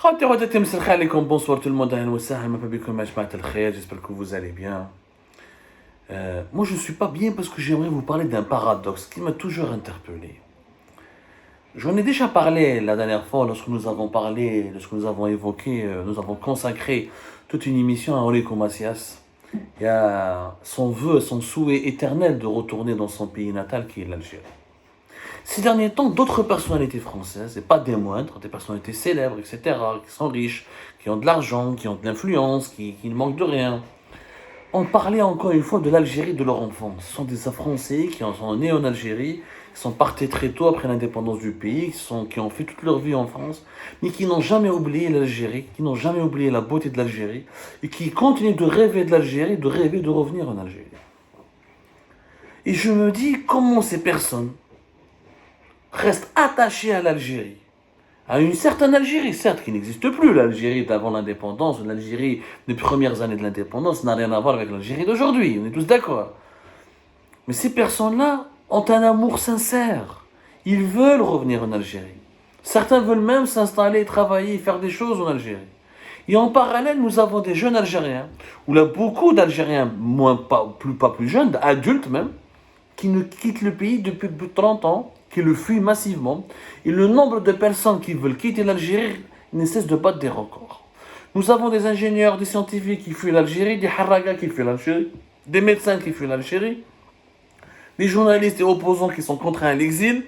Bonsoir tout le monde, j'espère que vous allez bien. Moi je suis pas bien parce que j'aimerais vous parler d'un paradoxe qui m'a toujours interpellé. J'en ai déjà parlé la dernière fois lorsque nous avons parlé, lorsque nous avons évoqué, nous avons consacré toute une émission à Enrico Macias et à son vœu, son souhait éternel de retourner dans son pays natal qui est l'Algérie. Ces derniers temps, d'autres personnalités françaises, et pas des moindres, des personnalités célèbres, etc., qui sont riches, qui ont de l'argent, qui ont de l'influence, qui ne manquent de rien, ont parlé encore une fois de l'Algérie de leur enfance. Ce sont des Français qui sont nés en Algérie, qui sont partis très tôt après l'indépendance du pays, qui ont fait toute leur vie en France, mais qui n'ont jamais oublié l'Algérie, qui n'ont jamais oublié la beauté de l'Algérie, et qui continuent de rêver de l'Algérie, de rêver de revenir en Algérie. Et je me dis, comment ces personnes restent attachées à l'Algérie, à une certaine Algérie, certes, qui n'existe plus. L'Algérie d'avant l'indépendance, l'Algérie des premières années de l'indépendance n'a rien à voir avec l'Algérie d'aujourd'hui, on est tous d'accord. Mais ces personnes-là ont un amour sincère. Ils veulent revenir en Algérie. Certains veulent même s'installer, travailler, faire des choses en Algérie. Et en parallèle, nous avons des jeunes Algériens, où là, beaucoup d'Algériens, pas plus jeunes, adultes même, qui ne quittent le pays depuis plus de 30 ans, qui le fuient massivement, et le nombre de personnes qui veulent quitter l'Algérie ne cesse de battre des records. Nous avons des ingénieurs, des scientifiques qui fuient l'Algérie, des haragas qui fuient l'Algérie, des médecins qui fuient l'Algérie, des journalistes et opposants qui sont contraints à l'exil,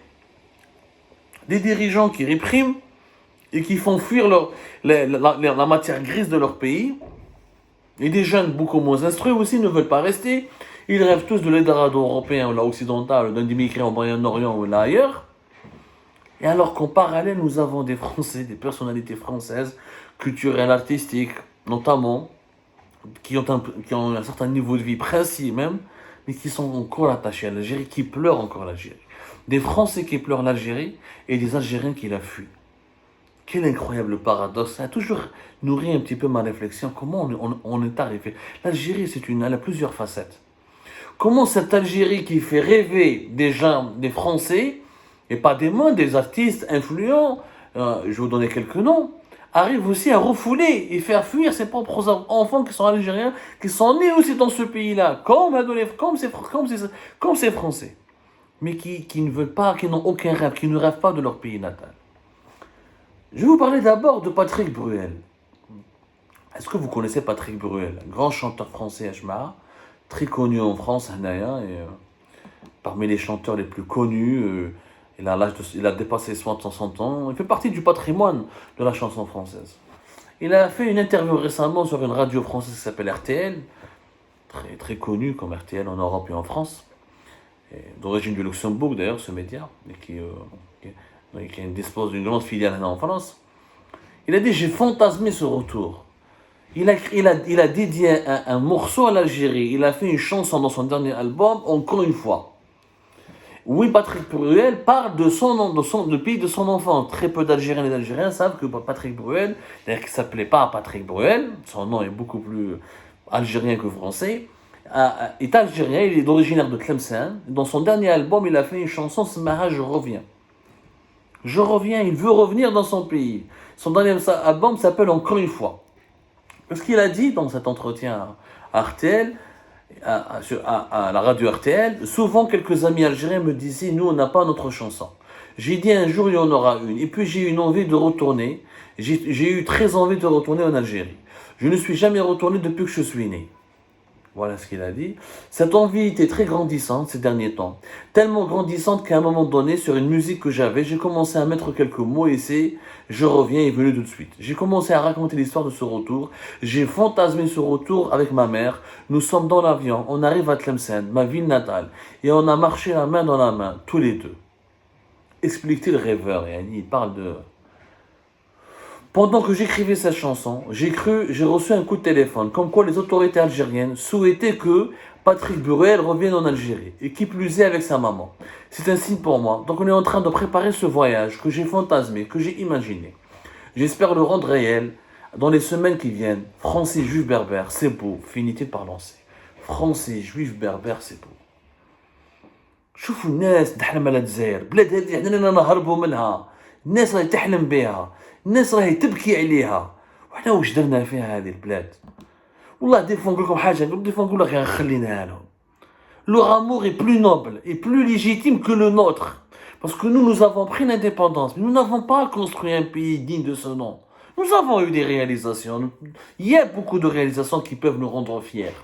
des dirigeants qui répriment et qui font fuir la matière grise de leur pays, et des jeunes beaucoup moins instruits aussi ne veulent pas rester. Ils rêvent tous de l'Eldorado européen ou là occidental, d'un immigré au Moyen-Orient ou là ailleurs. Et alors qu'en parallèle, nous avons des Français, des personnalités françaises, culturelles, artistiques, notamment, qui ont un certain niveau de vie précis même, mais qui sont encore attachés à l'Algérie, qui pleurent encore l'Algérie. Des Français qui pleurent l'Algérie et des Algériens qui la fuient. Quel incroyable paradoxe. Ça a toujours nourri un petit peu ma réflexion. Comment on est arrivé. L'Algérie, elle a plusieurs facettes. Comment cette Algérie qui fait rêver des gens, des Français, et pas des moindres, des artistes influents, je vais vous donner quelques noms, arrive aussi à refouler et faire fuir ses propres enfants qui sont algériens, qui sont nés aussi dans ce pays-là, comme ces Français, mais qui ne veulent pas, qui n'ont aucun rêve, qui ne rêvent pas de leur pays natal. Je vais vous parler d'abord de Patrick Bruel. Est-ce que vous connaissez Patrick Bruel, un grand chanteur français Ajma, très connu en France, et parmi les chanteurs les plus connus, il a dépassé 60 ans, il fait partie du patrimoine de la chanson française. Il a fait une interview récemment sur une radio française qui s'appelle RTL, très, très connue comme RTL en Europe et en France, d'origine du Luxembourg d'ailleurs ce média, et qui dispose d'une grande filiale en France. Il a dit: j'ai fantasmé ce retour. Il a dédié un morceau à l'Algérie. Il a fait une chanson dans son dernier album, encore une fois. Oui, Patrick Bruel parle de son nom, du pays de son enfant. Très peu d'Algériens et d'Algériens savent que Patrick Bruel, d'ailleurs qui ne s'appelait pas Patrick Bruel, son nom est beaucoup plus algérien que français, est algérien, il est originaire de Tlemcen. Dans son dernier album, il a fait une chanson, Smaha, je reviens. Je reviens, il veut revenir dans son pays. Son dernier album s'appelle Encore une fois. Ce qu'il a dit dans cet entretien à RTL, à la radio RTL, souvent quelques amis algériens me disaient: nous, on n'a pas notre chanson. J'ai dit un jour il y en aura une. Et puis j'ai eu une envie de retourner. J'ai eu très envie de retourner en Algérie. Je ne suis jamais retourné depuis que je suis né. Voilà ce qu'il a dit. Cette envie était très grandissante ces derniers temps. Tellement grandissante qu'à un moment donné, sur une musique que j'avais, j'ai commencé à mettre quelques mots et c'est Je reviens est venu tout de suite. J'ai commencé à raconter l'histoire de ce retour. J'ai fantasmé ce retour avec ma mère. Nous sommes dans l'avion, on arrive à Tlemcen, ma ville natale, et on a marché la main dans la main, tous les deux. Explique-t-il rêveur, et il parle de... Pendant que j'écrivais cette chanson, j'ai reçu un coup de téléphone, comme quoi les autorités algériennes souhaitaient que Patrick Bruel revienne en Algérie, et qui plus est avec sa maman. C'est un signe pour moi. Donc on est en train de préparer ce voyage que j'ai fantasmé, que j'ai imaginé. J'espère le rendre réel dans les semaines qui viennent. Français, juifs, berbères, c'est beau, finit-il par lancer. Français, juifs, berbères, c'est beau. شوفوا الناس تحلم على الجزائر بلاد هذه حنا نهربوا منها الناس راهي تحلم بها، الناس راهي تبكي عليها، وحنا واش درنا فيها هذه البلاد؟ والله دي فوا نقول لكم حاجه، دي فوا نقول لك خليناها لهم. Leur amour est plus noble et plus légitime que le nôtre. Parce que nous avons pris l'indépendance, mais nous n'avons pas construit un pays digne de ce nom. Nous avons eu des réalisations. Il y a beaucoup de réalisations qui peuvent nous rendre fiers.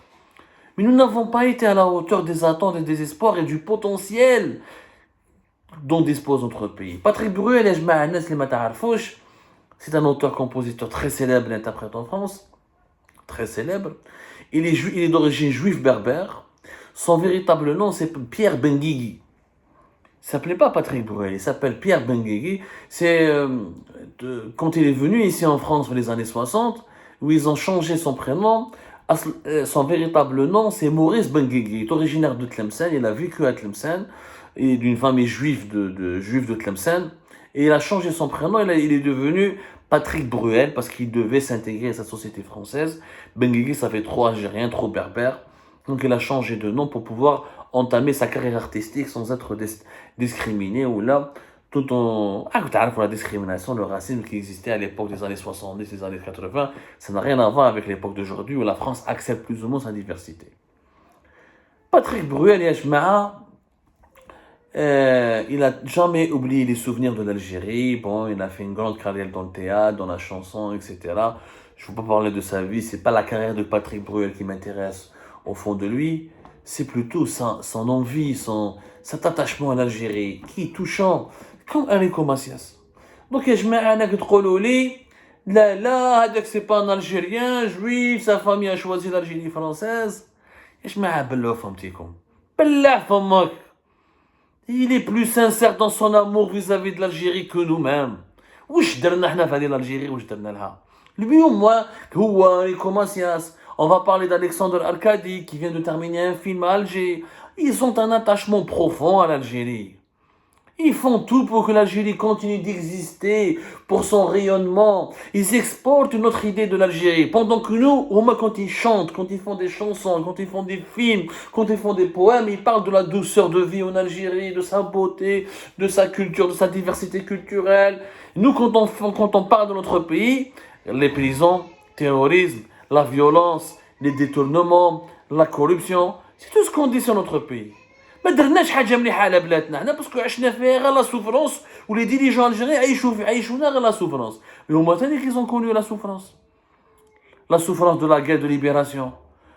Mais nous n'avons pas été à la hauteur des attentes et des espoirs et du potentiel dont dispose notre pays. Patrick Bruel, c'est un auteur-compositeur très célèbre et interprète en France. Très célèbre. Il est d'origine juive berbère. Son véritable nom, c'est Pierre Benguigui. Il ne s'appelait pas Patrick Bruel, il s'appelle Pierre Benguigui. C'est quand il est venu ici en France dans les années 60, où ils ont changé son prénom. Son véritable nom, c'est Maurice Benguigui. Il est originaire de Tlemcen, il a vécu à Tlemcen, et d'une famille juive de Tlemcen. Et il a changé son prénom, il est devenu Patrick Bruel, parce qu'il devait s'intégrer à sa société française. Benguigui, ça fait trop algérien, trop berbère. Donc il a changé de nom pour pouvoir entamer sa carrière artistique sans être discriminé ou là, tout en... la discrimination, le racisme qui existait à l'époque des années 70, des années 80, ça n'a rien à voir avec l'époque d'aujourd'hui où la France accepte plus ou moins sa diversité. Patrick Bruel, il n'a jamais oublié les souvenirs de l'Algérie. Bon, il a fait une grande carrière dans le théâtre, dans la chanson, etc. Je ne veux pas parler de sa vie, c'est pas la carrière de Patrick Bruel qui m'intéresse au fond de lui, c'est plutôt son envie, cet attachement à l'Algérie, qui est touchant, comme Enrico Macias. Donc, je mets un là, c'est pas un Algérien, juif, sa famille a choisi l'Algérie française. Je mets un il est plus sincère dans son amour vis-à-vis de l'Algérie que nous-mêmes. Wesh درنا حنا في هذه l'Algérie, wesh درنا لها. Lui ou moi, هو Enrico Macias. On va parler d'Alexandre Arcadi qui vient de terminer un film à Alger. Ils ont un attachement profond à l'Algérie. Ils font tout pour que l'Algérie continue d'exister, pour son rayonnement. Ils exportent une autre idée de l'Algérie. Pendant que nous, au moins quand ils chantent, quand ils font des chansons, quand ils font des films, quand ils font des poèmes, ils parlent de la douceur de vie en Algérie, de sa beauté, de sa culture, de sa diversité culturelle. Nous, quand on parle de notre pays, les prisons, terrorisme, la violence, les détournements, la corruption, c'est tout ce qu'on dit sur notre pays. ما درناش حاجه مليحه على بلادنا حنا باسكو عشنا فيها غير لا سوفرونس ولي ديريجون الجيريان عيشونا غير لا سوفرونس et هما ثاني qu'ils ont connu la souffrance de la guerre de libération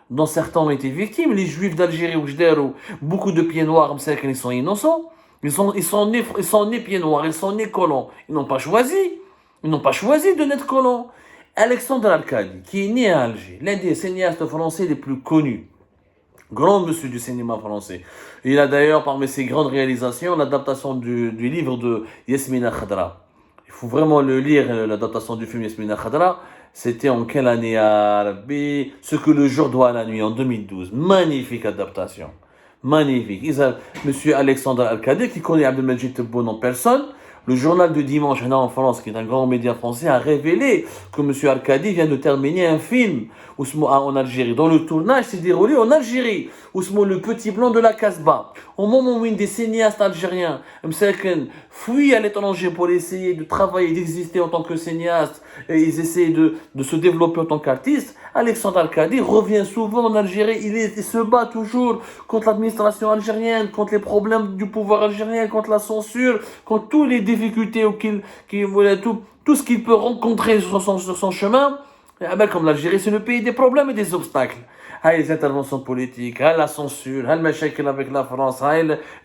dont certains ont été victimes. Les juifs d'Algérie ou Jderu, beaucoup de pieds noirs ils sont innocents, ils sont nés pieds noirs, ils sont nés colons, ils n'ont pas choisi de naître colons. Alexandre Arcadi, qui est né à Alger, l'un des cinéastes français les plus connus, grand monsieur du cinéma français. Il a d'ailleurs parmi ses grandes réalisations l'adaptation du livre de Yasmina Khadra. Il faut vraiment le lire, l'adaptation du film Yasmina Khadra. C'était en quelle année arabe? Ce que le jour doit à la nuit, en 2012. Magnifique adaptation. Magnifique. Monsieur Alexandre Arcadi, qui connaît Abdelmajid Tebboune en personne, le journal de dimanche en France, qui est un grand média français, a révélé que M. Arcadi vient de terminer un film en Algérie, dont le tournage s'est déroulé en Algérie, le Petit Blanc de la Casbah. Au moment où une des cinéastes algériens, fuit à l'étranger pour essayer de travailler, d'exister en tant que cinéaste, et ils essaient de se développer en tant qu'artiste, Alexandre Arcadi revient souvent en Algérie, il se bat toujours contre l'administration algérienne, contre les problèmes du pouvoir algérien, contre la censure, contre toutes les difficultés tout ce qu'il peut rencontrer sur son chemin. Comme l'Algérie, c'est le pays des problèmes et des obstacles. Les interventions politiques, la censure, le machakil avec la France,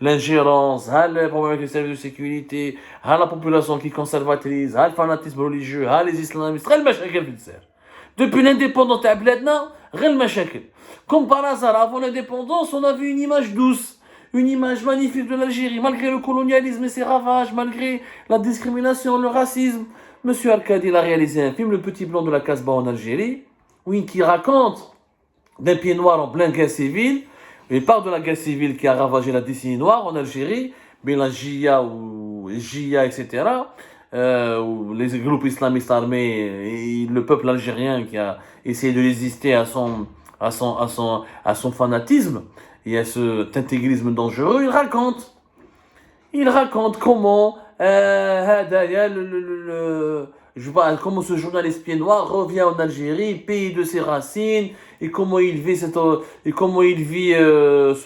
l'ingérence, les problèmes avec les services de sécurité, la population qui conservatrice, le fanatisme religieux, les islamistes, le machakil bizarre. Depuis l'indépendance de Bledna, rien de machakil. Comme par hasard, avant l'indépendance, on a vu une image douce, une image magnifique de l'Algérie, malgré le colonialisme et ses ravages, malgré la discrimination, le racisme. Monsieur Arcadi a réalisé un film, Le Petit Blanc de la Casbah en Algérie, qui raconte d'un pied noir en pleine guerre civile. Il parle de la guerre civile qui a ravagé la décennie noire en Algérie, mais la JIA ou JIA, etc., où les groupes islamistes armés et le peuple algérien qui a essayé de résister à son fanatisme et à cet intégrisme dangereux. Il raconte comment Je vois comment ce journaliste pied noir revient en Algérie, pays de ses racines, et comment il vit, ce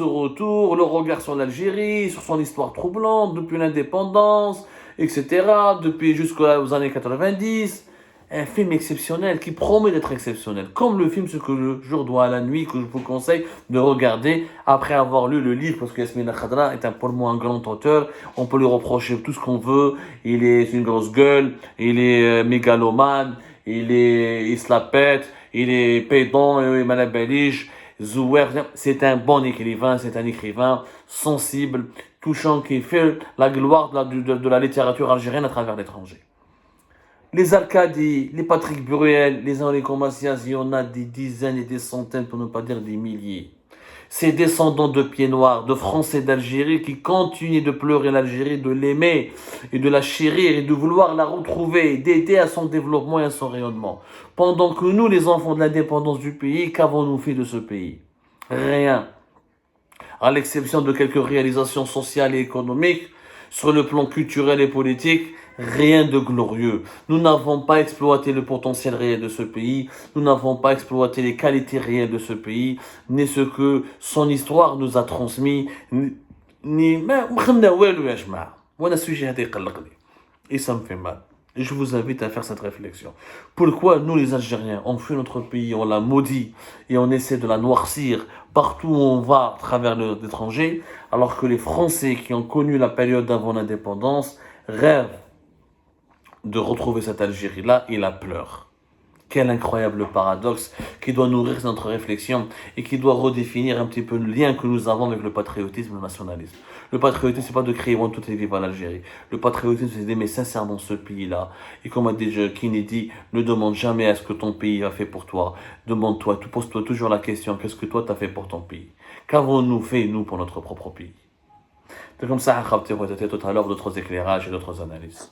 retour, le regard sur l'Algérie, sur son histoire troublante depuis l'indépendance, etc., depuis jusqu'aux années 90. Un film exceptionnel qui promet d'être exceptionnel. Comme le film Ce que le jour doit à la nuit, que je vous conseille de regarder après avoir lu le livre, parce que Yasmina Khadra est pour moi un grand auteur. On peut lui reprocher tout ce qu'on veut. Il est une grosse gueule, il est mégalomane, il se la pète, il est pédant, malabalige, zouer. C'est un bon écrivain, c'est un écrivain sensible, touchant, qui fait la gloire de la littérature algérienne à travers l'étranger. Les Arcadie, les Patrick Bruel, les Enrico Macias, il y en a des dizaines et des centaines, pour ne pas dire des milliers. Ces descendants de pieds noirs, de Français d'Algérie, qui continuent de pleurer l'Algérie, de l'aimer et de la chérir et de vouloir la retrouver, d'aider à son développement et à son rayonnement. Pendant que nous, les enfants de l'indépendance du pays, qu'avons-nous fait de ce pays? Rien. À l'exception de quelques réalisations sociales et économiques, sur le plan culturel et politique, rien de glorieux. Nous n'avons pas exploité le potentiel réel de ce pays, nous n'avons pas exploité les qualités réelles de ce pays, ni ce que son histoire nous a transmis, et ça me fait mal. Et je vous invite à faire cette réflexion. Pourquoi nous, les Algériens, on fuit notre pays, on l'a maudit et on essaie de la noircir partout où on va à travers l'étranger, alors que les Français qui ont connu la période d'avant l'indépendance rêvent de retrouver cette Algérie-là et la pleurent. Quel incroyable paradoxe qui doit nourrir notre réflexion et qui doit redéfinir un petit peu le lien que nous avons avec le patriotisme et le nationalisme. Le patriotisme, c'est pas de crier « toutes les vives à l'Algérie ». Le patriotisme, c'est d'aimer sincèrement ce pays-là. Et comme a dit Kennedy, ne demande jamais à ce que ton pays a fait pour toi. Demande-toi, pose-toi toujours la question, qu'est-ce que toi t'as fait pour ton pays? Qu'avons-nous fait, nous, pour notre propre pays? C'est comme ça, tout à l'heure, d'autres éclairages et d'autres analyses.